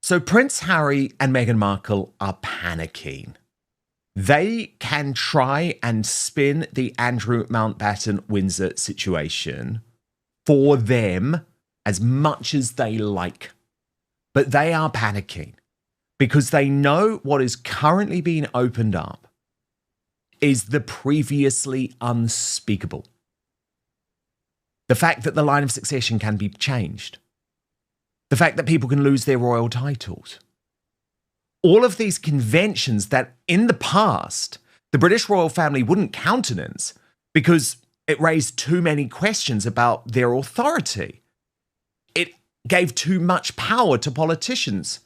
So Prince Harry and Meghan Markle are panicking. They can try and spin the Andrew Mountbatten Windsor situation for them as much as they like. But they are panicking because they know what is currently being opened up is the previously unspeakable. The fact that the line of succession can be changed. The fact that people can lose their royal titles. All of these conventions that in the past, the British royal family wouldn't countenance because it raised too many questions about their authority. It gave too much power to politicians.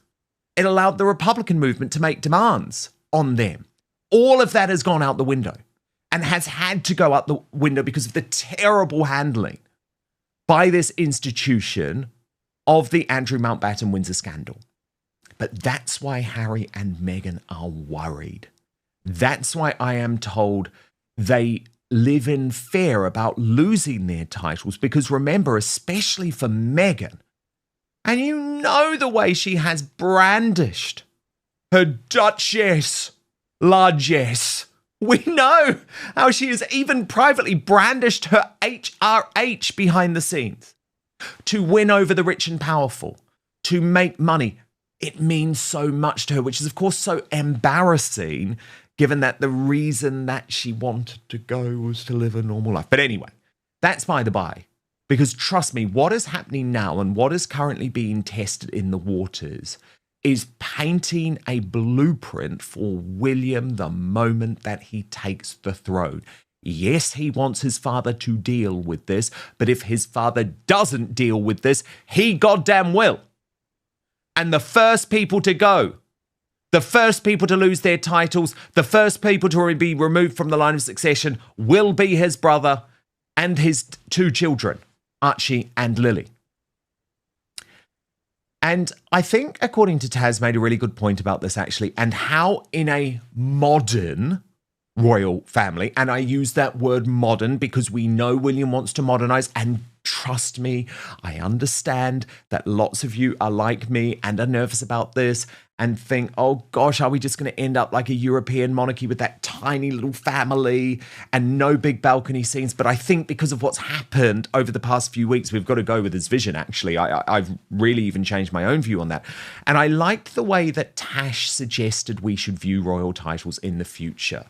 It allowed the Republican movement to make demands on them. All of that has gone out the window and has had to go out the window because of the terrible handling by this institution of the Andrew Mountbatten Windsor scandal. But that's why Harry and Meghan are worried. That's why I am told they live in fear about losing their titles. Because remember, especially for Meghan, and you know the way she has brandished her Duchess largesse. We know how she has even privately brandished her HRH behind the scenes to win over the rich and powerful, to make money. It means so much to her, which is, of course, so embarrassing, given that the reason that she wanted to go was to live a normal life. But anyway, that's by the by. Because trust me, what is happening now and what is currently being tested in the waters is painting a blueprint for William the moment that he takes the throne. Yes, he wants his father to deal with this, but if his father doesn't deal with this, he goddamn will. And the first people to go, the first people to lose their titles, the first people to be removed from the line of succession will be his brother and his two children, Archie and Lily. And I think, according to Taz, made a really good point about this, actually, and how in a modern royal family, and I use that word modern because we know William wants to modernize, and trust me, I understand that lots of you are like me and are nervous about this and think, oh gosh, are we just going to end up like a European monarchy with that tiny little family and no big balcony scenes? But I think because of what's happened over the past few weeks, we've got to go with his vision, actually. I've really even changed my own view on that. And I liked the way that Tash suggested we should view royal titles in the future.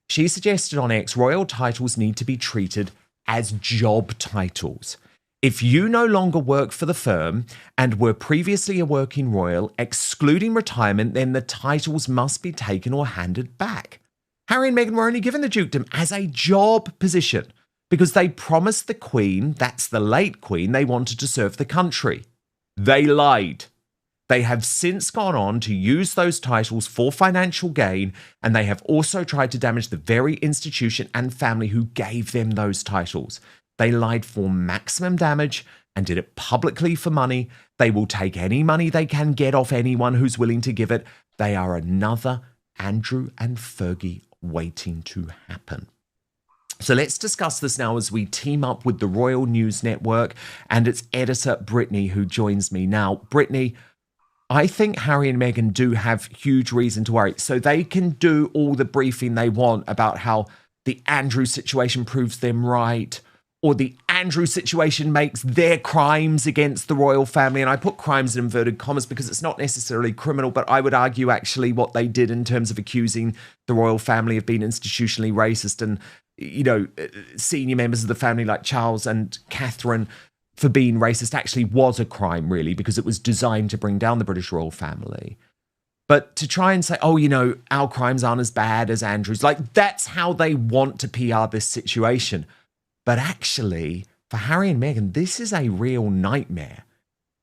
She suggested on X, royal titles need to be treated as job titles. If you no longer work for the firm and were previously a working royal, excluding retirement, then the titles must be taken or handed back. Harry and Meghan were only given the dukedom as a job position because they promised the Queen, that's the late Queen, they wanted to serve the country. They lied. They have since gone on to use those titles for financial gain, and they have also tried to damage the very institution and family who gave them those titles. They lied for maximum damage and did it publicly for money. They will take any money they can get off anyone who's willing to give it. They are another Andrew and Fergie waiting to happen. So let's discuss this now as we team up with the Royal News Network and its editor, Brittany, who joins me now. Brittany, I think Harry and Meghan do have huge reason to worry. So they can do all the briefing they want about how the Andrew situation proves them right, or the Andrew situation makes their crimes against the royal family. And I put crimes in inverted commas because it's not necessarily criminal, but I would argue actually what they did in terms of accusing the royal family of being institutionally racist and, you know, senior members of the family like Charles and Catherine for being racist actually was a crime, really, because it was designed to bring down the British royal family. But to try and say, oh, you know, our crimes aren't as bad as Andrew's, like that's how they want to PR this situation. But actually, for Harry and Meghan, this is a real nightmare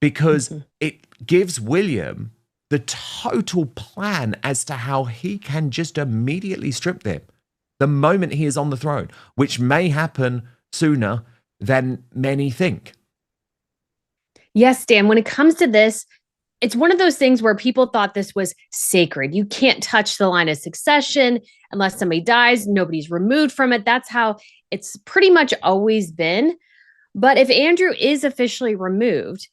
because it gives William the total plan as to how he can just immediately strip them the moment he is on the throne, which may happen sooner than many think. Yes, Dan, when it comes to this, it's one of those things where people thought this was sacred. You can't touch the line of succession unless somebody dies. Nobody's removed from it. That's how it's pretty much always been. But if Andrew is officially removed,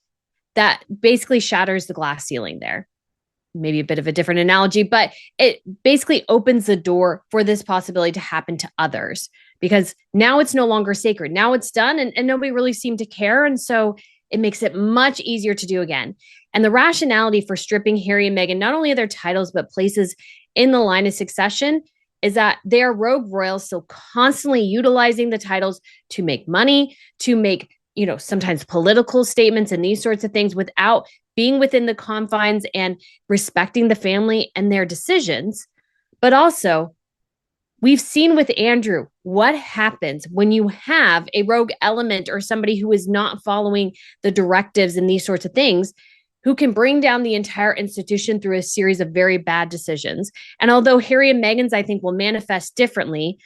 that basically shatters the glass ceiling there. maybe a bit of a different analogy, but it basically opens the door for this possibility to happen to others because now it's no longer sacred. Now it's done and nobody really seemed to care. And so it makes it much easier to do again. And the rationality for stripping Harry and Meghan, not only of their titles, but places in the line of succession, is that they are rogue royals, still constantly utilizing the titles to make money, to make, sometimes political statements and these sorts of things without being within the confines and respecting the family and their decisions. But also, we've seen with Andrew what happens when you have a rogue element or somebody who is not following the directives and these sorts of things, who can bring down the entire institution through a series of very bad decisions. And although Harry and Meghan's, I think, will manifest differently,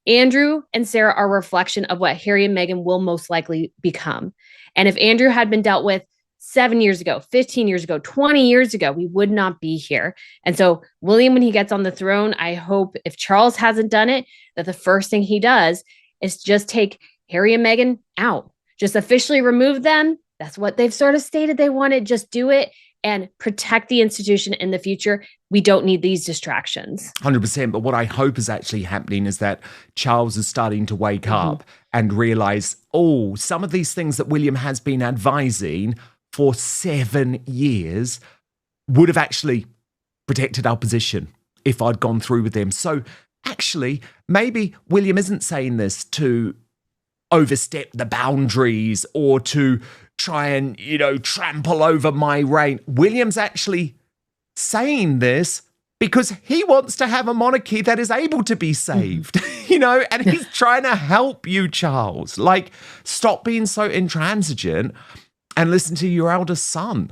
Andrew and Sarah are a reflection of what Harry and Meghan will most likely become. And if Andrew had been dealt with 7 years ago, 15 years ago, 20 years ago, we would not be here. And so William, when he gets on the throne, I hope if Charles hasn't done it, that the first thing he does is just take Harry and Meghan out, just officially remove them. That's what they've sort of stated they wanted. Just do it and protect the institution in the future. We don't need these distractions. 100%. But what I hope is actually happening is that Charles is starting to wake up and realize, some of these things that William has been advising for 7 years would have actually protected our position if I'd gone through with them. So actually, maybe William isn't saying this to overstep the boundaries or to try and, trample over my reign. William's actually saying this because he wants to have a monarchy that is able to be saved, and he's trying to help you, Charles. Like, stop being so intransigent and listen to your eldest son.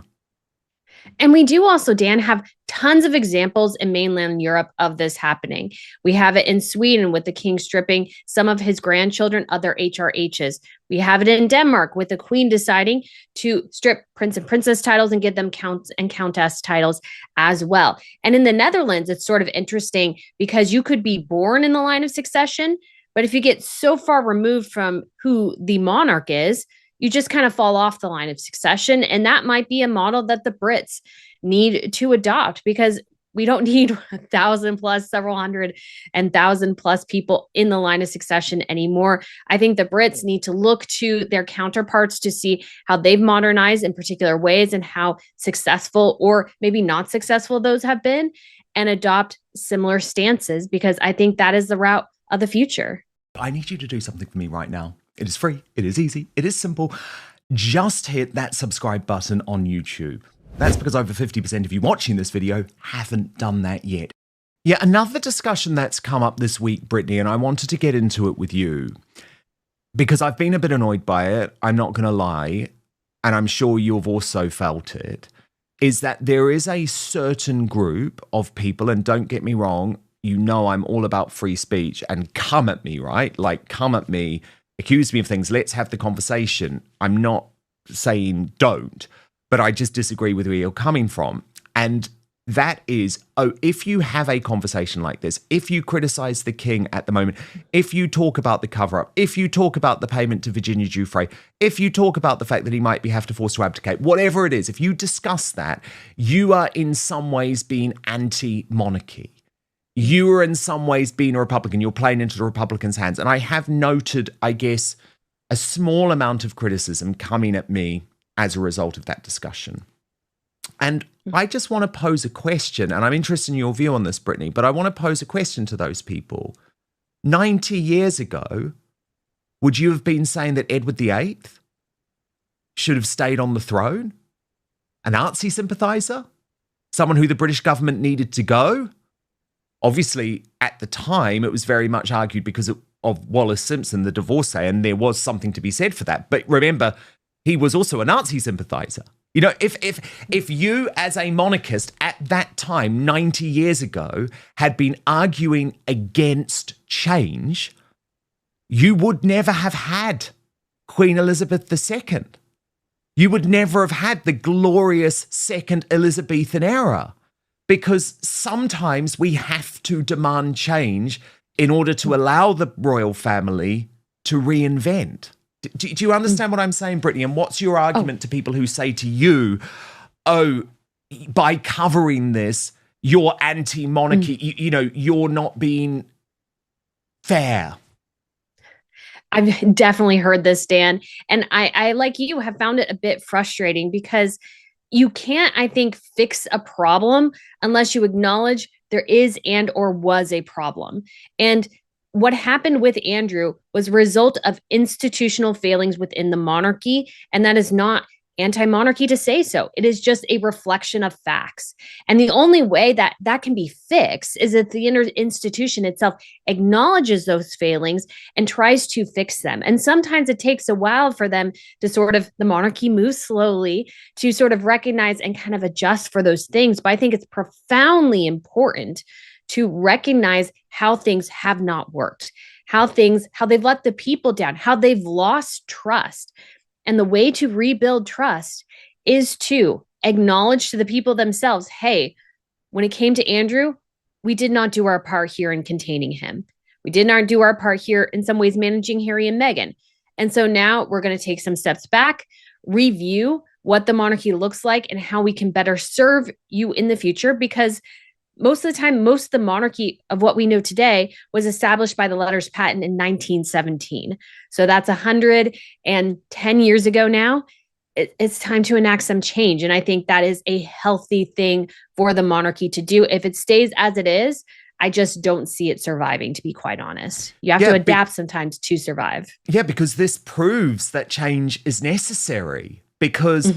And we do also, Dan, have tons of examples in mainland Europe of this happening. We have it in Sweden with the king stripping some of his grandchildren of their HRHs. We have it in Denmark with the queen deciding to strip prince and princess titles and give them counts and countess titles as well. And in the Netherlands, it's sort of interesting because you could be born in the line of succession, but if you get so far removed from who the monarch is, you just kind of fall off the line of succession. And that might be a model that the Brits need to adopt because we don't need 1,000 plus, several hundred and thousand plus people in the line of succession anymore. I think the Brits need to look to their counterparts to see how they've modernized in particular ways and how successful or maybe not successful those have been and adopt similar stances because I think that is the route of the future. I need you to do something for me right now. It is free. It is easy. It is simple. Just hit that subscribe button on YouTube. That's because over 50% of you watching this video haven't done that yet. Yeah, another discussion that's come up this week, Brittany, and I wanted to get into it with you because I've been a bit annoyed by it. I'm not going to lie. And I'm sure you've also felt it, is that there is a certain group of people, and don't get me wrong, I'm all about free speech and come at me, right? Like, come at me. Accuse me of things. Let's have the conversation. I'm not saying don't, but I just disagree with where you're coming from. And that is, if you have a conversation like this, if you criticize the king at the moment, if you talk about the cover-up, if you talk about the payment to Virginia Giuffre, if you talk about the fact that he might have to force to abdicate, whatever it is, if you discuss that, you are in some ways being anti-monarchy. You are in some ways being a Republican. You're playing into the Republicans' hands. And I have noted, I guess, a small amount of criticism coming at me as a result of that discussion. And I just want to pose a question, and I'm interested in your view on this, Brittany, but I want to pose a question to those people. 90 years ago, would you have been saying that Edward VIII should have stayed on the throne? A Nazi sympathizer? Someone who the British government needed to go? Obviously, at the time, it was very much argued because of Wallace Simpson, the divorcee, and there was something to be said for that. But remember, he was also a Nazi sympathizer. If you as a monarchist at that time, 90 years ago, had been arguing against change, you would never have had Queen Elizabeth II. You would never have had the glorious second Elizabethan era. Because sometimes we have to demand change in order to allow the royal family to reinvent. Do you understand what I'm saying, Brittany? And what's your argument to people who say to you, by covering this, you're anti-monarchy. You're not being fair. I've definitely heard this, Dan. And I, like you, have found it a bit frustrating because you can't, I think, fix a problem unless you acknowledge there is and or was a problem. And what happened with Andrew was a result of institutional failings within the monarchy. And that is not anti-monarchy to say so. It is just a reflection of facts. And the only way that that can be fixed is if the institution itself acknowledges those failings and tries to fix them. And sometimes it takes a while for them to the monarchy moves slowly to sort of recognize and kind of adjust for those things. But I think it's profoundly important to recognize how things have not worked, how they've let the people down, how they've lost trust. And the way to rebuild trust is to acknowledge to the people themselves, hey, when it came to Andrew, we did not do our part here in containing him. We did not do our part here in some ways managing Harry and Meghan. And so now we're going to take some steps back, review what the monarchy looks like and how we can better serve you in the future, because most of the time, most of the monarchy of what we know today was established by the letters patent in 1917. So that's 110 years ago now. It's time to enact some change. And I think that is a healthy thing for the monarchy to do. If it stays as it is, I just don't see it surviving, to be quite honest. You have to adapt sometimes to survive. Yeah, because this proves that change is necessary, because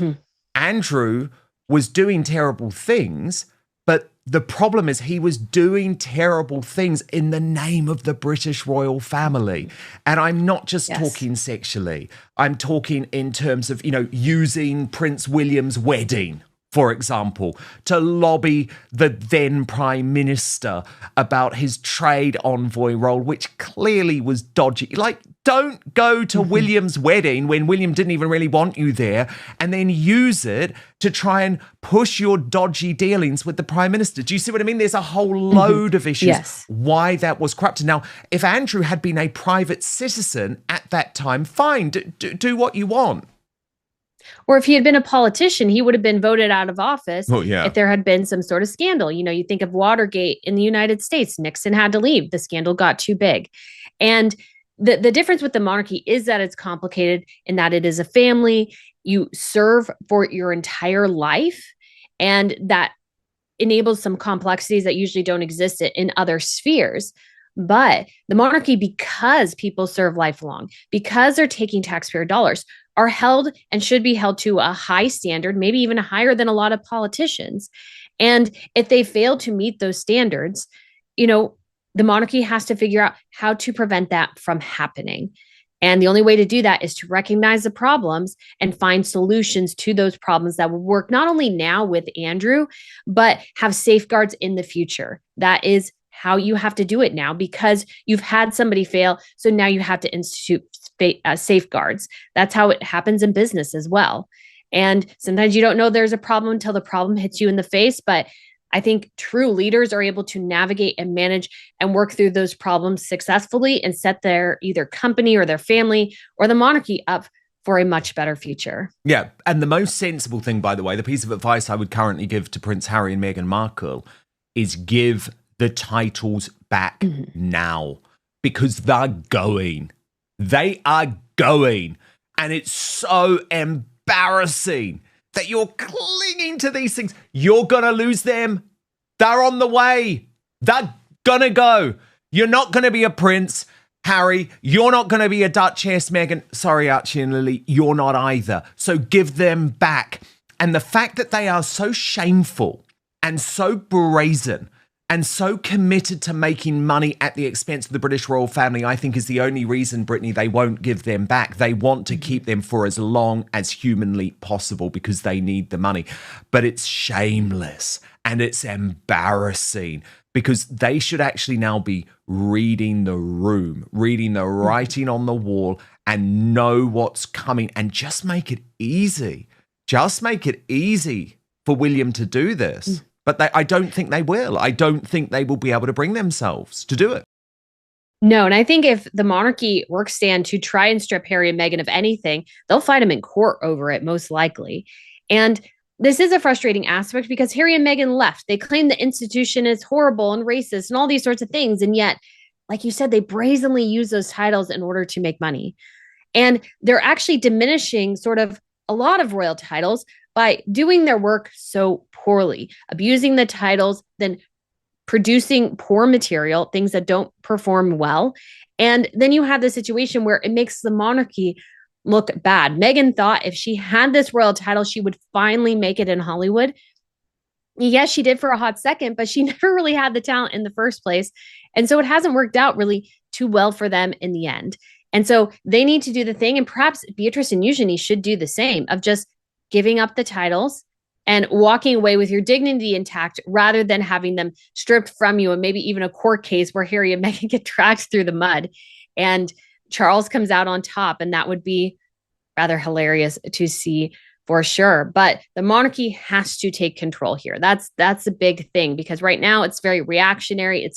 Andrew was doing terrible things, but the problem is he was doing terrible things in the name of the British royal family. And I'm not just talking sexually. I'm talking in terms of, using Prince William's wedding, for example, to lobby the then Prime Minister about his trade envoy role, which clearly was dodgy. Like, don't go to William's wedding when William didn't even really want you there, and then use it to try and push your dodgy dealings with the Prime Minister. Do you see what I mean? There's a whole load of issues why that was corrupted. Now, if Andrew had been a private citizen at that time, fine, do what you want. Or if he had been a politician, he would have been voted out of office if there had been some sort of scandal. You think of Watergate in the United States. Nixon had to leave. The scandal got too big. And the difference with the monarchy is that it's complicated in that it is a family. You serve for your entire life, and that enables some complexities that usually don't exist in other spheres. But the monarchy, because people serve lifelong, because they're taking taxpayer dollars, are held and should be held to a high standard, maybe even higher than a lot of politicians. And if they fail to meet those standards, the monarchy has to figure out how to prevent that from happening. And the only way to do that is to recognize the problems and find solutions to those problems that will work not only now with Andrew, but have safeguards in the future. That is how you have to do it now, because you've had somebody fail. So now you have to institute safeguards. That's how it happens in business as well. And sometimes you don't know there's a problem until the problem hits you in the face. But I think true leaders are able to navigate and manage and work through those problems successfully and set their either company or their family or the monarchy up for a much better future. Yeah. And the most sensible thing, by the way, the piece of advice I would currently give to Prince Harry and Meghan Markle is give the titles back now, because they're going. They are going. And it's so embarrassing that you're clinging to these things. You're going to lose them. They're on the way. They're going to go. You're not going to be a prince, Harry. You're not going to be a Duchess, Meghan. Sorry, Archie and Lily, you're not either. So give them back. And the fact that they are so shameful and so brazen and so committed to making money at the expense of the British royal family, I think is the only reason, Brittany, they won't give them back. They want to keep them for as long as humanly possible because they need the money. But it's shameless and it's embarrassing, because they should actually now be reading the room, reading the writing on the wall, and know what's coming, and just make it easy. Just make it easy for William to do this. But I don't think they will. I don't think they will be able to bring themselves to do it. No, and I think if the monarchy work stand to try and strip Harry and Meghan of anything, they'll fight him in court over it, most likely. And this is a frustrating aspect because Harry and Meghan left. They claim the institution is horrible and racist and all these sorts of things. And yet, like you said, they brazenly use those titles in order to make money. And they're actually diminishing sort of a lot of royal titles by doing their work so poorly, abusing the titles, then producing poor material, things that don't perform well. And then you have the situation where it makes the monarchy look bad. Meghan thought if she had this royal title, she would finally make it in Hollywood. Yes, she did for a hot second, but she never really had the talent in the first place. And so it hasn't worked out really too well for them in the end. And so they need to do the thing. And perhaps Beatrice and Eugenie should do the same of just giving up the titles and walking away with your dignity intact rather than having them stripped from you and maybe even a court case where Harry and Meghan get dragged through the mud and Charles comes out on top. And that would be rather hilarious to see for sure. But the monarchy has to take control here. That's a big thing because right now it's very reactionary.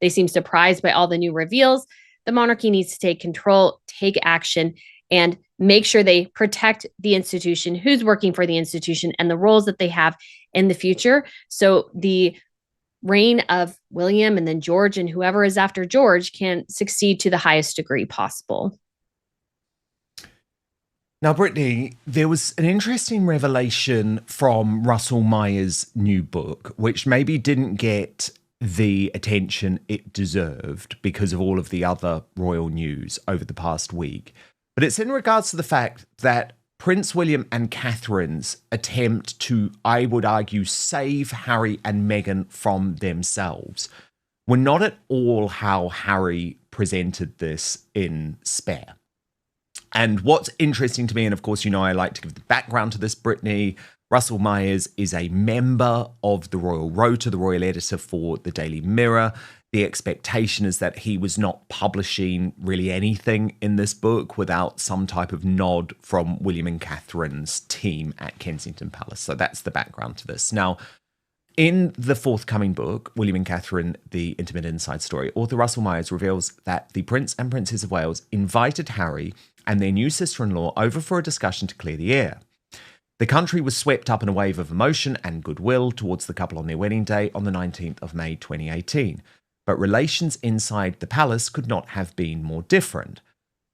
They seem surprised by all the new reveals. The monarchy needs to take control, take action, and make sure they protect the institution, who's working for the institution, and the roles that they have in the future. So the reign of William and then George and whoever is after George can succeed to the highest degree possible. Now, Brittany, there was an interesting revelation from Russell Meyer's new book, which maybe didn't get the attention it deserved because of all of the other royal news over the past week. But it's in regards to the fact that Prince William and Catherine's attempt to, I would argue, save Harry and Meghan from themselves were not at all how Harry presented this in Spare. And what's interesting to me, and of course, you know, I like to give the background to this, Brittany, Russell Myers is a member of the Royal Rota, the royal editor for the Daily Mirror. The expectation is that he was not publishing really anything in this book without some type of nod from William and Catherine's team at Kensington Palace. So that's the background to this. Now, in the forthcoming book, William and Catherine, The Intimate Inside Story, author Russell Myers reveals that the Prince and Princess of Wales invited Harry and their new sister-in-law over for a discussion to clear the air. The country was swept up in a wave of emotion and goodwill towards the couple on their wedding day on the 19th of May 2018. But relations inside the palace could not have been more different.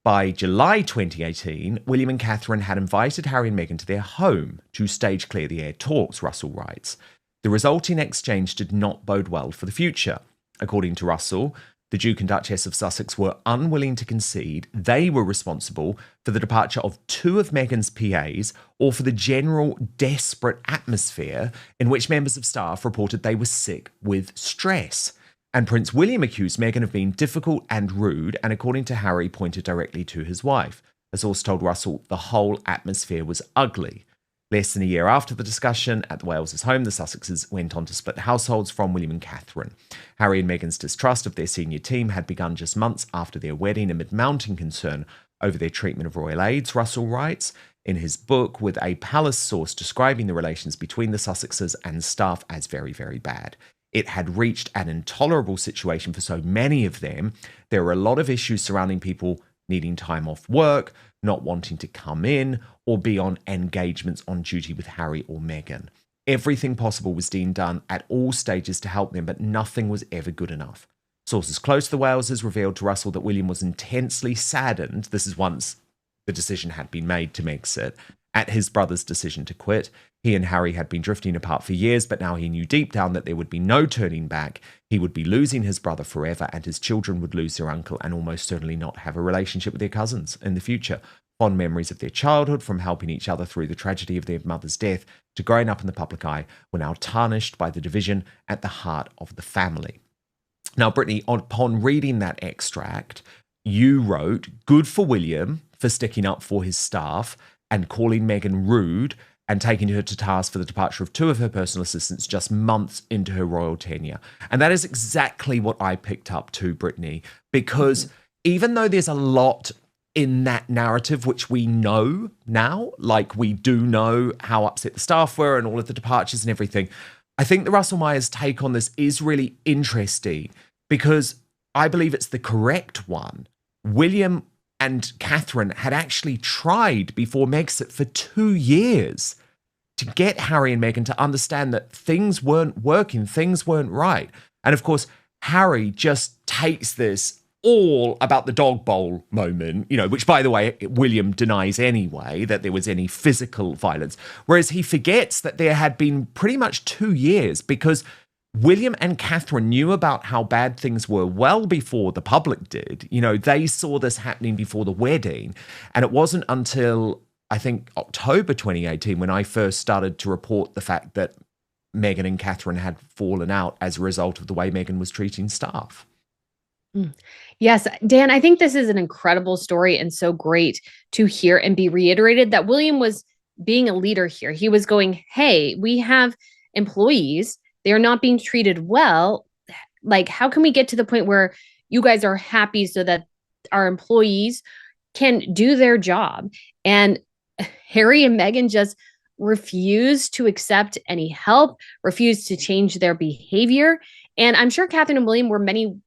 By July 2018, William and Catherine had invited Harry and Meghan to their home to stage clear the air talks, Russell writes. The resulting exchange did not bode well for the future. According to Russell, the Duke and Duchess of Sussex were unwilling to concede they were responsible for the departure of two of Meghan's PAs or for the general desperate atmosphere in which members of staff reported they were sick with stress. And Prince William accused Meghan of being difficult and rude, and according to Harry, pointed directly to his wife. A source told Russell the whole atmosphere was ugly. Less than a year after the discussion at the Wales' home, the Sussexes went on to split households from William and Catherine. Harry and Meghan's distrust of their senior team had begun just months after their wedding amid mounting concern over their treatment of royal aides, Russell writes in his book, with a palace source describing the relations between the Sussexes and staff as very, very bad. It had reached an intolerable situation for so many of them. There were a lot of issues surrounding people needing time off work, not wanting to come in, or be on engagements on duty with Harry or Meghan. Everything possible was being done at all stages to help them, but nothing was ever good enough. Sources close to the Waleses revealed to Russell that William was intensely saddened, this is once the decision had been made to exit, at his brother's decision to quit. He and Harry had been drifting apart for years, but now he knew deep down that there would be no turning back. He would be losing his brother forever, and his children would lose their uncle and almost certainly not have a relationship with their cousins in the future. Fond memories of their childhood, from helping each other through the tragedy of their mother's death to growing up in the public eye, were now tarnished by the division at the heart of the family. Now, Brittany, upon reading that extract, you wrote, good for William for sticking up for his staff and calling Meghan rude and taking her to task for the departure of two of her personal assistants just months into her royal tenure. And that is exactly what I picked up too, Brittany, because even though there's a lot in that narrative, which we know now, like we do know how upset the staff were and all of the departures and everything, I think the Russell Myers take on this is really interesting because I believe it's the correct one. William and Catherine had actually tried before Megxit for 2 years to get Harry and Meghan to understand that things weren't working, things weren't right. And of course, Harry just takes this all about the dog bowl moment, which, by the way, William denies anyway, that there was any physical violence. Whereas he forgets that there had been pretty much 2 years, because William and Catherine knew about how bad things were well before the public did. They saw this happening before the wedding. And it wasn't until, I think, October 2018 when I first started to report the fact that Meghan and Catherine had fallen out as a result of the way Meghan was treating staff. Yes, Dan, I think this is an incredible story and so great to hear and be reiterated that William was being a leader here. He was going, hey, we have employees. They're not being treated well. Like, how can we get to the point where you guys are happy so that our employees can do their job? And Harry and Meghan just refused to accept any help, refused to change their behavior. And I'm sure Catherine and William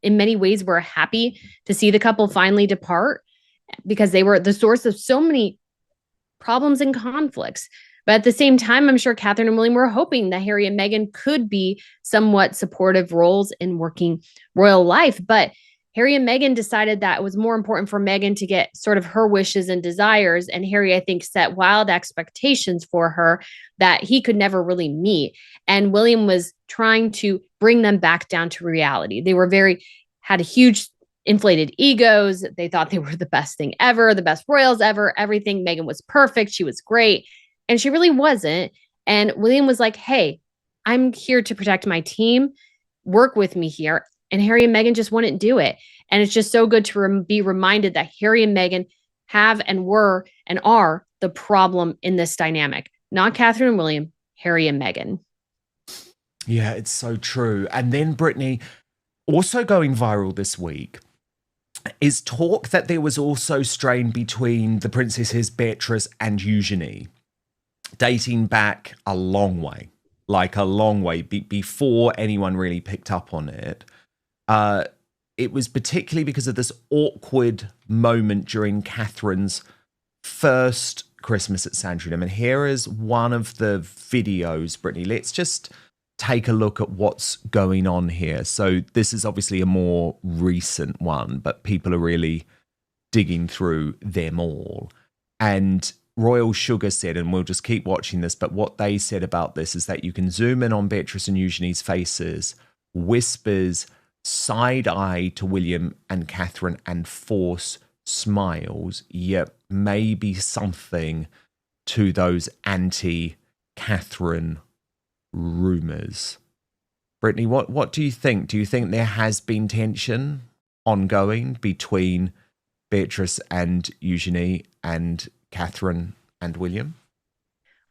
in many ways were happy to see the couple finally depart, because they were the source of so many problems and conflicts. But at the same time, I'm sure Catherine and William were hoping that Harry and Meghan could be somewhat supportive roles in working royal life. But Harry and Meghan decided that it was more important for Meghan to get sort of her wishes and desires. And Harry, I think, set wild expectations for her that he could never really meet. And William was trying to bring them back down to reality. They had huge inflated egos. They thought they were the best thing ever, the best royals ever, everything. Meghan was perfect. She was great. And she really wasn't. And William was like, hey, I'm here to protect my team. Work with me here. And Harry and Meghan just wouldn't do it. And it's just so good to be reminded that Harry and Meghan have and were and are the problem in this dynamic. Not Catherine and William, Harry and Meghan. Yeah, it's so true. And then, Brittany, also going viral this week is talk that there was also strain between the princesses Beatrice and Eugenie, dating back a long way, before anyone really picked up on it. It was particularly because of this awkward moment during Catherine's first Christmas at Sandringham. And here is one of the videos, Brittany. Let's just take a look at what's going on here. So this is obviously a more recent one, but people are really digging through them all. And Royal Sugar said, and we'll just keep watching this, but what they said about this is that you can zoom in on Beatrice and Eugenie's faces, whispers, side eye to William and Catherine, and force smiles, yet maybe something to those anti-Catherine rumors. Brittany, what do you think? Do you think there has been tension ongoing between Beatrice and Eugenie and Catherine and William?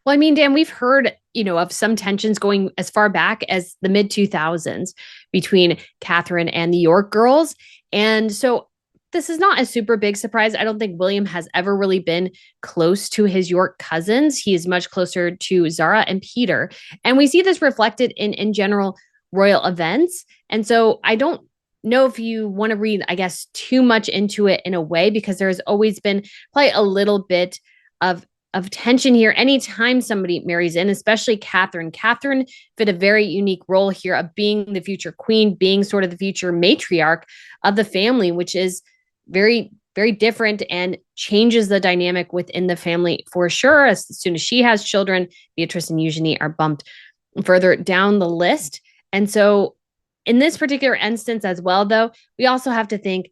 Well, I mean, Dan, we've heard, of some tensions going as far back as the mid 2000s between Catherine and the York girls. And so this is not a super big surprise. I don't think William has ever really been close to his York cousins. He is much closer to Zara and Peter. And we see this reflected in general royal events. And so I don't know if you want to read, I guess, too much into it in a way, because there's always been probably a little bit of tension here anytime somebody marries in, especially Catherine. Catherine fit a very unique role here of being the future queen, being sort of the future matriarch of the family, which is very, very different and changes the dynamic within the family for sure. As soon as she has children, Beatrice and Eugenie are bumped further down the list. And so in this particular instance as well, though, we also have to think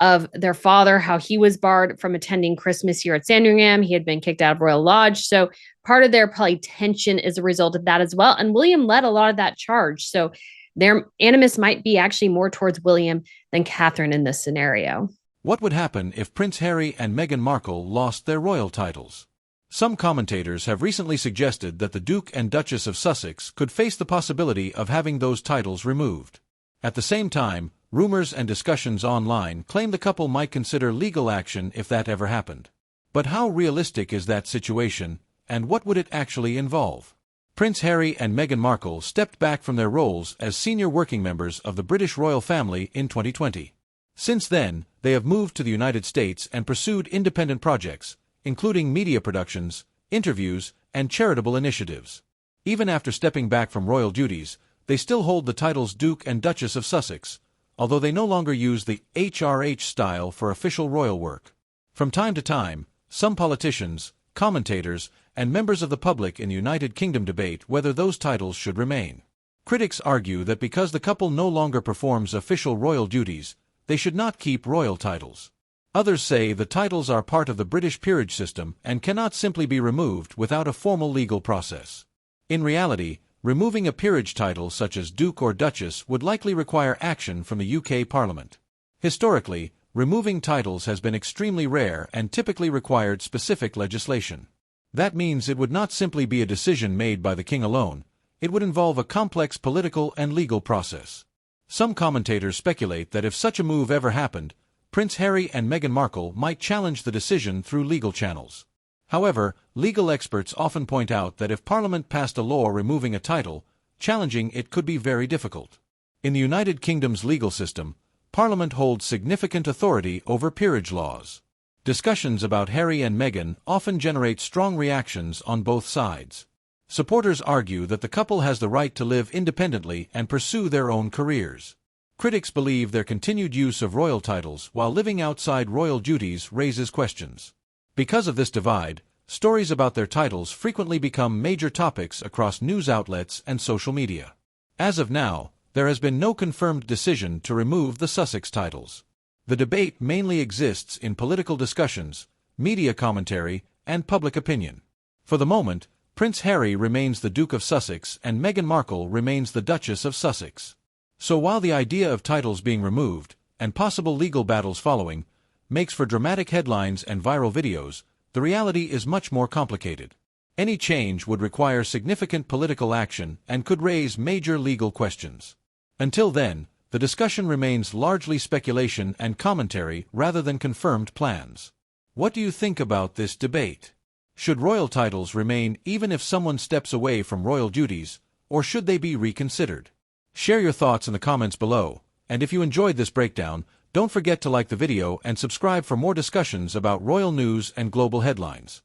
of their father, how he was barred from attending Christmas here at Sandringham. He had been kicked out of Royal Lodge. So part of their probably tension is a result of that as well. And William led a lot of that charge. So their animus might be actually more towards William than Catherine in this scenario. What would happen if Prince Harry and Meghan Markle lost their royal titles? Some commentators have recently suggested that the Duke and Duchess of Sussex could face the possibility of having those titles removed. At the same time, rumors and discussions online claim the couple might consider legal action if that ever happened. But how realistic is that situation, and what would it actually involve? Prince Harry and Meghan Markle stepped back from their roles as senior working members of the British royal family in 2020. Since then, they have moved to the United States and pursued independent projects, including media productions, interviews, and charitable initiatives. Even after stepping back from royal duties, they still hold the titles Duke and Duchess of Sussex, although they no longer use the HRH style for official royal work. From time to time, some politicians, commentators, and members of the public in the United Kingdom debate whether those titles should remain. Critics argue that because the couple no longer performs official royal duties, they should not keep royal titles. Others say the titles are part of the British peerage system and cannot simply be removed without a formal legal process. In reality, removing a peerage title such as Duke or Duchess would likely require action from the UK Parliament. Historically, removing titles has been extremely rare and typically required specific legislation. That means it would not simply be a decision made by the king alone, it would involve a complex political and legal process. Some commentators speculate that if such a move ever happened, Prince Harry and Meghan Markle might challenge the decision through legal channels. However, legal experts often point out that if Parliament passed a law removing a title, challenging it could be very difficult. In the United Kingdom's legal system, Parliament holds significant authority over peerage laws. Discussions about Harry and Meghan often generate strong reactions on both sides. Supporters argue that the couple has the right to live independently and pursue their own careers. Critics believe their continued use of royal titles while living outside royal duties raises questions. Because of this divide, stories about their titles frequently become major topics across news outlets and social media. As of now, there has been no confirmed decision to remove the Sussex titles. The debate mainly exists in political discussions, media commentary, and public opinion. For the moment, Prince Harry remains the Duke of Sussex and Meghan Markle remains the Duchess of Sussex. So while the idea of titles being removed, and possible legal battles following, makes for dramatic headlines and viral videos, the reality is much more complicated. Any change would require significant political action and could raise major legal questions. Until then, the discussion remains largely speculation and commentary rather than confirmed plans. What do you think about this debate? Should royal titles remain even if someone steps away from royal duties, or should they be reconsidered? Share your thoughts in the comments below, and if you enjoyed this breakdown, don't forget to like the video and subscribe for more discussions about royal news and global headlines.